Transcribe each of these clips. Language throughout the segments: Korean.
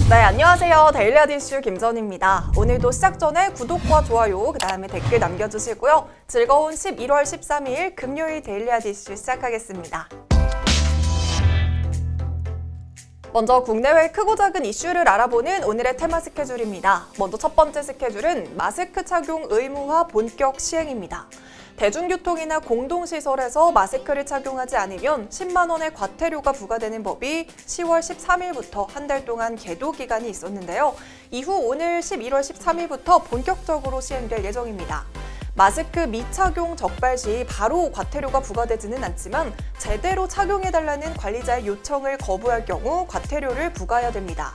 네, 안녕하세요. 데일리아드 이슈 김전희입니다. 오늘도 시작 전에 구독과 좋아요, 그다음에 댓글 남겨주시고요. 즐거운 11월 13일 금요일 데일리아드 이슈 시작하겠습니다. 먼저 국내외 크고 작은 이슈를 알아보는 오늘의 테마 스케줄입니다. 먼저 첫 번째 스케줄은 마스크 착용 의무화 본격 시행입니다. 대중교통이나 공동시설에서 마스크를 착용하지 않으면 10만 원의 과태료가 부과되는 법이 10월 13일부터 한 달 동안 계도 기간이 있었는데요. 이후 오늘 11월 13일부터 본격적으로 시행될 예정입니다. 마스크 미착용 적발 시 바로 과태료가 부과되지는 않지만 제대로 착용해달라는 관리자의 요청을 거부할 경우 과태료를 부과해야 됩니다.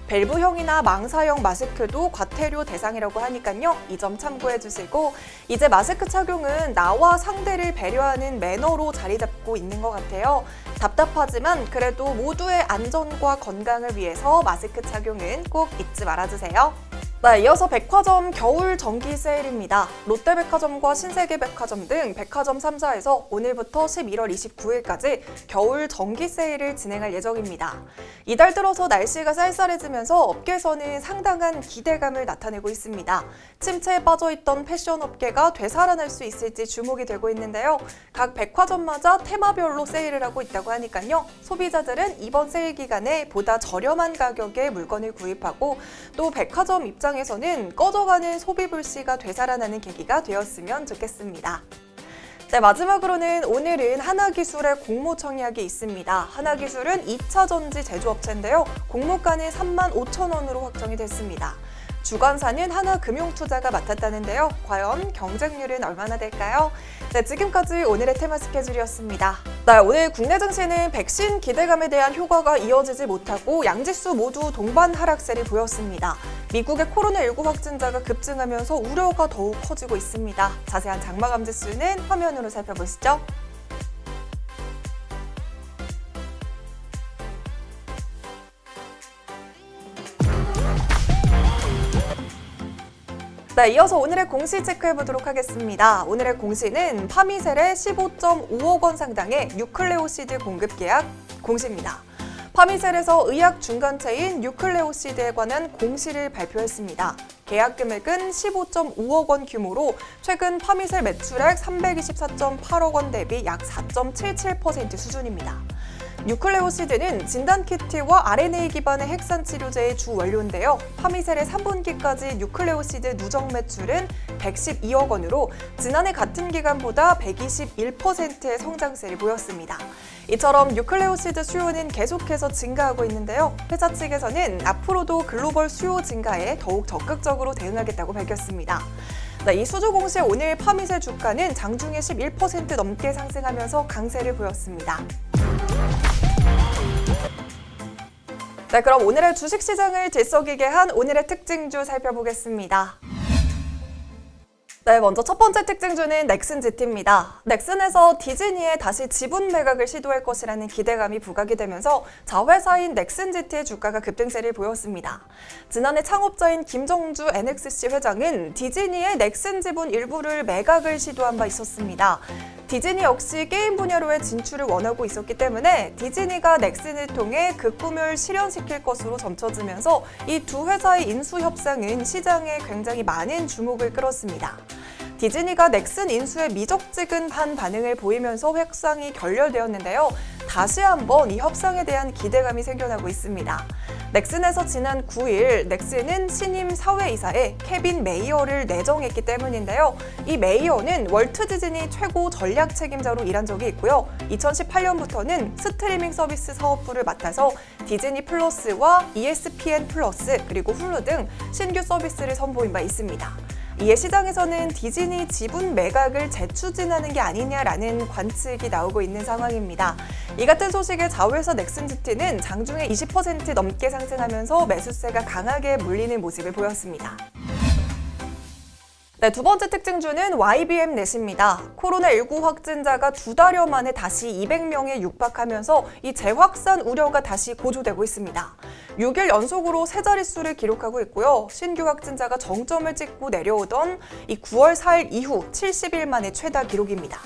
밸브형이나 망사형 마스크도 과태료 대상이라고 하니까요. 이 점 참고해 주시고 이제 마스크 착용은 나와 상대를 배려하는 매너로 자리 잡고 있는 것 같아요. 답답하지만 그래도 모두의 안전과 건강을 위해서 마스크 착용은 꼭 잊지 말아주세요. 네, 이어서 백화점 겨울 정기 세일입니다. 롯데백화점과 신세계백화점 등 백화점 3사에서 오늘부터 11월 29일까지 겨울 정기 세일을 진행할 예정입니다. 이달 들어서 날씨가 쌀쌀해지면서 업계에서는 상당한 기대감을 나타내고 있습니다. 침체에 빠져있던 패션 업계가 되살아날 수 있을지 주목이 되고 있는데요. 각 백화점마다 테마별로 세일을 하고 있다고 하니까요. 소비자들은 이번 세일 기간에 보다 저렴한 가격에 물건을 구입하고 또 백화점 입장에서는 꺼져가는 소비 불씨가 되살아나는 계기가 되었으면 좋겠습니다. 네, 마지막으로는 오늘은 하나기술의 공모 청약이 있습니다. 하나기술은 2차 전지 제조업체인데요. 공모가는 35,000원으로 확정이 됐습니다. 주관사는 하나금융투자가 맡았다는데요. 과연 경쟁률은 얼마나 될까요? 네, 지금까지 오늘의 테마 스케줄이었습니다. 네, 오늘 국내 증시는 백신 기대감에 대한 효과가 이어지지 못하고 양지수 모두 동반 하락세를 보였습니다. 미국의 코로나19 확진자가 급증하면서 우려가 더욱 커지고 있습니다. 자세한 장마감 지수는 화면으로 살펴보시죠. 네, 이어서 오늘의 공시 체크해보도록 하겠습니다. 오늘의 공시는 파미셀의 15.5억 원 상당의 뉴클레오시드 공급 계약 공시입니다. 파미셀에서 의약 중간체인 뉴클레오시드에 관한 공시를 발표했습니다. 계약 금액은 15.5억 원 규모로 최근 파미셀 매출액 324.8억 원 대비 약 4.77% 수준입니다. 뉴클레오시드는 진단키트와 RNA 기반의 핵산 치료제의 주 원료인데요. 파미셀의 3분기까지 뉴클레오시드 누적 매출은 112억 원으로 지난해 같은 기간보다 121%의 성장세를 보였습니다. 이처럼 뉴클레오시드 수요는 계속해서 증가하고 있는데요. 회사 측에서는 앞으로도 글로벌 수요 증가에 더욱 적극적으로 대응하겠다고 밝혔습니다. 네, 이 수주 공시에 오늘 파미셀 주가는 장중에 11% 넘게 상승하면서 강세를 보였습니다. 네, 그럼 오늘의 주식시장을 들썩이게 한 오늘의 특징주 살펴보겠습니다. 네, 먼저 첫 번째 특징주는 넥슨GT입니다. 넥슨에서 디즈니에 다시 지분 매각을 시도할 것이라는 기대감이 부각이 되면서 자회사인 넥슨GT의 주가가 급등세를 보였습니다. 지난해 창업자인 김정주 NXC 회장은 디즈니의 넥슨 지분 일부를 매각을 시도한 바 있었습니다. 디즈니 역시 게임 분야로의 진출을 원하고 있었기 때문에 디즈니가 넥슨을 통해 그 꿈을 실현시킬 것으로 점쳐지면서 이 두 회사의 인수 협상은 시장에 굉장히 많은 주목을 끌었습니다. 디즈니가 넥슨 인수에 미적지근한 반응을 보이면서 협상이 결렬되었는데요. 다시 한번 이 협상에 대한 기대감이 생겨나고 있습니다. 넥슨에서 지난 9일 넥슨은 신임 사회이사에 케빈 메이어를 내정했기 때문인데요. 이 메이어는 월트 디즈니 최고 전략 책임자로 일한 적이 있고요. 2018년부터는 스트리밍 서비스 사업부를 맡아서 디즈니 플러스와 ESPN 플러스 그리고 훌루 등 신규 서비스를 선보인 바 있습니다. 이에 시장에서는 디즈니 지분 매각을 재추진하는 게 아니냐라는 관측이 나오고 있는 상황입니다. 이 같은 소식에 자회사 넥슨GT는 장중에 20% 넘게 상승하면서 매수세가 강하게 몰리는 모습을 보였습니다. 네, 두 번째 특징주는 YBM넷입니다. 코로나19 확진자가 2달여 만에 다시 200명에 육박하면서 이 재확산 우려가 다시 고조되고 있습니다. 6일 연속으로 세 자릿수를 기록하고 있고요. 신규 확진자가 정점을 찍고 내려오던 이 9월 4일 이후 70일 만의 최다 기록입니다.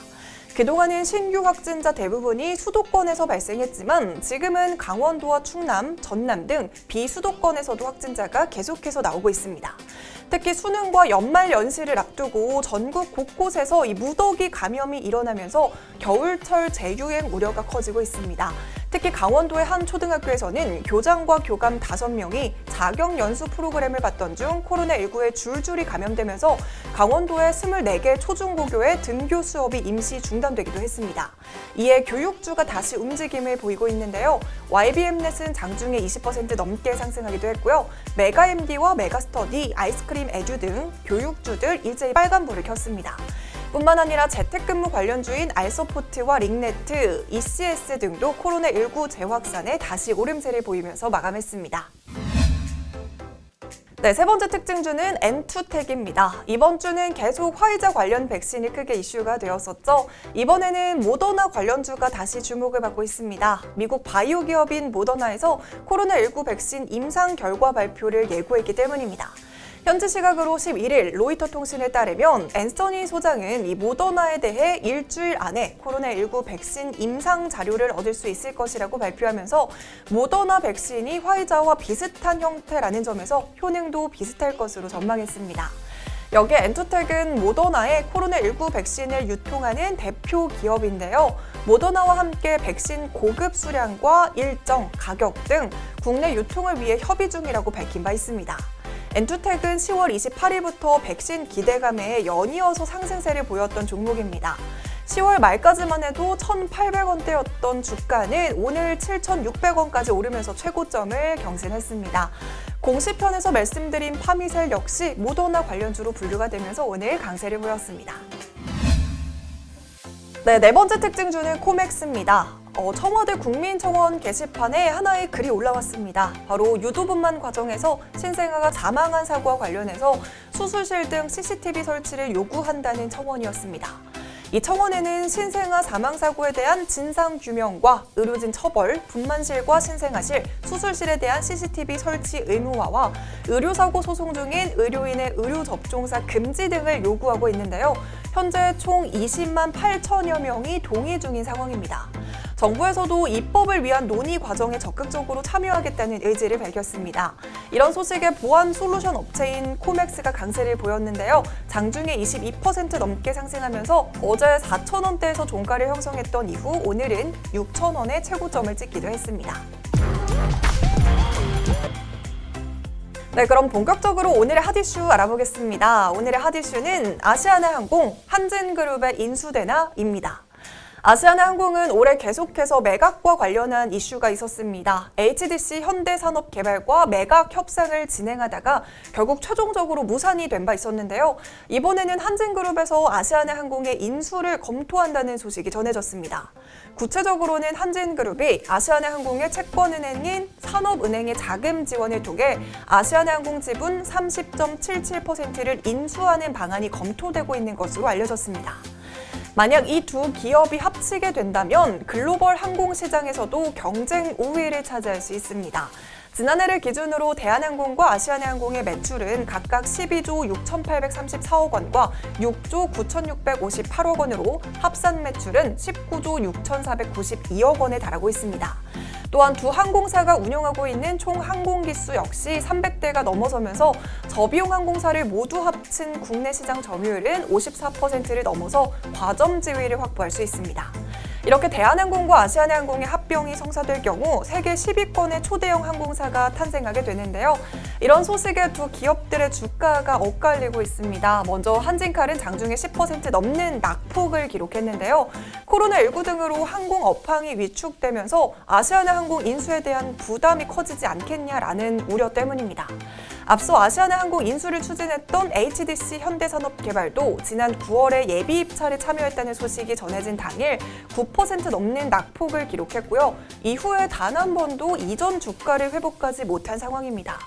그동안은 신규 확진자 대부분이 수도권에서 발생했지만 지금은 강원도와 충남, 전남 등 비수도권에서도 확진자가 계속해서 나오고 있습니다. 특히 수능과 연말 연시를 앞두고 전국 곳곳에서 이 무더기 감염이 일어나면서 겨울철 재유행 우려가 커지고 있습니다. 특히 강원도의 한 초등학교에서는 교장과 교감 5명이 자격 연수 프로그램을 받던 중 코로나19에 줄줄이 감염되면서 강원도의 24개 초중고교의 등교 수업이 임시 중단되기도 했습니다. 이에 교육주가 다시 움직임을 보이고 있는데요. YBM넷은 장중에 20% 넘게 상승하기도 했고요. 메가MD와 메가스터디, 아이스크림 에듀 등 교육주들 일제히 빨간불을 켰습니다. 뿐만 아니라 재택근무 관련주인 알서포트와 링네트, ECS 등도 코로나19 재확산에 다시 오름세를 보이면서 마감했습니다. 네, 세 번째 특징주는 엔투텍입니다. 이번 주는 계속 화이자 관련 백신이 크게 이슈가 되었었죠. 이번에는 모더나 관련주가 다시 주목을 받고 있습니다. 미국 바이오 기업인 모더나에서 코로나19 백신 임상 결과 발표를 예고했기 때문입니다. 현지 시각으로 11일 로이터 통신에 따르면 앤서니 소장은 이 모더나에 대해 일주일 안에 코로나19 백신 임상 자료를 얻을 수 있을 것이라고 발표하면서 모더나 백신이 화이자와 비슷한 형태라는 점에서 효능도 비슷할 것으로 전망했습니다. 여기에 엔투텍은 모더나의 코로나19 백신을 유통하는 대표 기업인데요. 모더나와 함께 백신 고급 수량과 일정, 가격 등 국내 유통을 위해 협의 중이라고 밝힌 바 있습니다. 엔투텍은 10월 28일부터 백신 기대감에 연이어서 상승세를 보였던 종목입니다. 10월 말까지만 해도 1,800원대였던 주가는 오늘 7,600원까지 오르면서 최고점을 경신했습니다. 공시편에서 말씀드린 파미셀 역시 모더나 관련주로 분류가 되면서 오늘 강세를 보였습니다. 네 번째 특징주는 코맥스입니다. 청와대 국민청원 게시판에 하나의 글이 올라왔습니다. 바로 유도분만 과정에서 신생아가 사망한 사고와 관련해서 수술실 등 CCTV 설치를 요구한다는 청원이었습니다. 이 청원에는 신생아 사망 사고에 대한 진상 규명과 의료진 처벌, 분만실과 신생아실, 수술실에 대한 CCTV 설치 의무화와 의료사고 소송 중인 의료인의 의료 접종사 금지 등을 요구하고 있는데요. 현재 총 20만 8천여 명이 동의 중인 상황입니다. 정부에서도 입법을 위한 논의 과정에 적극적으로 참여하겠다는 의지를 밝혔습니다. 이런 소식에 보안 솔루션 업체인 코맥스가 강세를 보였는데요. 장중에 22% 넘게 상승하면서 어제 4,000원대에서 종가를 형성했던 이후 오늘은 6,000원의 최고점을 찍기도 했습니다. 네, 그럼 본격적으로 오늘의 핫이슈 알아보겠습니다. 오늘의 핫이슈는 아시아나항공, 한진그룹의 인수되나입니다. 아시아나항공은 올해 계속해서 매각과 관련한 이슈가 있었습니다. HDC 현대산업개발과 매각 협상을 진행하다가 결국 최종적으로 무산이 된 바 있었는데요. 이번에는 한진그룹에서 아시아나항공의 인수를 검토한다는 소식이 전해졌습니다. 구체적으로는 한진그룹이 아시아나항공의 채권은행인 산업은행의 자금 지원을 통해 아시아나항공 지분 30.77%를 인수하는 방안이 검토되고 있는 것으로 알려졌습니다. 만약 이 두 기업이 합치게 된다면 글로벌 항공시장에서도 경쟁 우위를 차지할 수 있습니다. 지난해를 기준으로 대한항공과 아시아나항공의 매출은 각각 12조 6,834억 원과 6조 9,658억 원으로 합산 매출은 19조 6,492억 원에 달하고 있습니다. 또한 두 항공사가 운영하고 있는 총 항공기수 역시 300대가 넘어서면서 저비용 항공사를 모두 합친 국내 시장 점유율은 54%를 넘어서 과점 지위를 확보할 수 있습니다. 이렇게 대한항공과 아시아나항공의 합병이 성사될 경우 세계 10위권의 초대형 항공사가 탄생하게 되는데요. 이런 소식에 두 기업들의 주가가 엇갈리고 있습니다. 먼저 한진칼은 장중에 10% 넘는 낙폭을 기록했는데요. 코로나19 등으로 항공 업황이 위축되면서 아시아나항공 인수에 대한 부담이 커지지 않겠냐라는 우려 때문입니다. 앞서 아시아나항공 인수를 추진했던 HDC 현대산업개발도 지난 9월에 예비 입찰에 참여했다는 소식이 전해진 당일 9% 넘는 낙폭을 기록했고요. 이후에 단 한 번도 이전 주가를 회복하지 못한 상황입니다.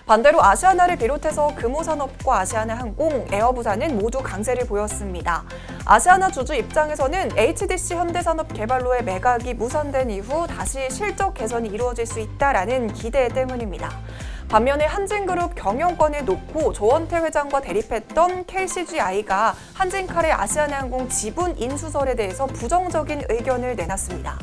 반대로 아시아나를 비롯해서 금호산업과 아시아나항공, 에어부산은 모두 강세를 보였습니다. 아시아나 주주 입장에서는 HDC 현대산업개발로의 매각이 무산된 이후 다시 실적 개선이 이루어질 수 있다라는 기대 때문입니다. 반면에 한진그룹 경영권을 놓고 조원태 회장과 대립했던 KCGI가 한진칼의 아시아나항공 지분 인수설에 대해서 부정적인 의견을 내놨습니다.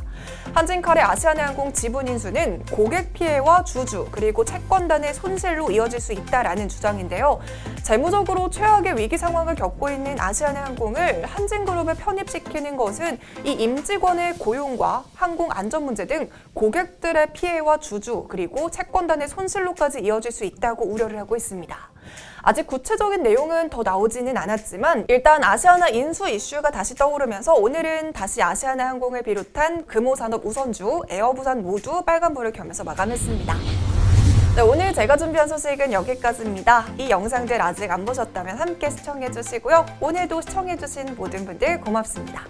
한진칼의 아시아나항공 지분 인수는 고객 피해와 주주 그리고 채권단의 손실로 이어질 수 있다라는 주장인데요. 재무적으로 최악의 위기 상황을 겪고 있는 아시아나항공을 한진그룹에 편입시키는 것은 이 임직원의 고용과 항공 안전 문제 등 고객들의 피해와 주주 그리고 채권단의 손실로까지 이어질 수 있다고 우려를 하고 있습니다. 아직 구체적인 내용은 더 나오지는 않았지만 일단 아시아나 인수 이슈가 다시 떠오르면서 오늘은 다시 아시아나항공을 비롯한 금호산업 우선주, 에어부산 모두 빨간불을 켜면서 마감했습니다. 네, 오늘 제가 준비한 소식은 여기까지입니다. 이 영상들 아직 안 보셨다면 함께 시청해주시고요. 오늘도 시청해주신 모든 분들 고맙습니다.